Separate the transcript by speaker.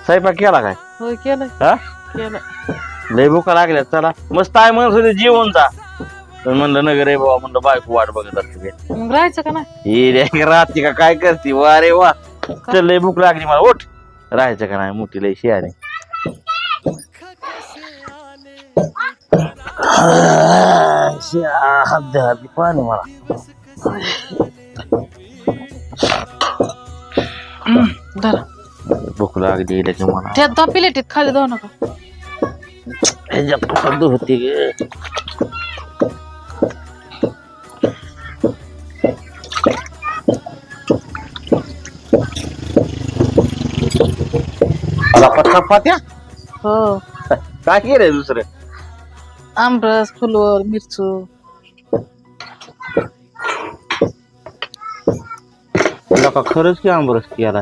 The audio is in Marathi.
Speaker 1: स्वयंपाक केला काय?
Speaker 2: होय केलंय
Speaker 1: हा
Speaker 2: केलं.
Speaker 1: लय भुका लागल्या. चला मस्त आहे म्हणत होते जेवण जा, पण म्हणलं नगर रे बाबा, म्हणलं बायको वाट बघत असते.
Speaker 2: मग राहायचं का नाही?
Speaker 1: ही रे राहते का काय करते? वा रे वा, चल लय भूक लागली मला, उठ. राहायचं का नाही? मोठी लय शियाने. पाणी मला
Speaker 2: धरा
Speaker 1: भूक लागली लगे मला.
Speaker 2: त्यात दा प्लेटीत खाली जाऊ नका.
Speaker 1: ह्याच्या पोटात होती गे. पत्ता पात्या
Speaker 2: हो
Speaker 1: काय केलंय दुसरं?
Speaker 2: आमरस फुलवर मिरचू.
Speaker 1: का खरंच की आंबरस केला?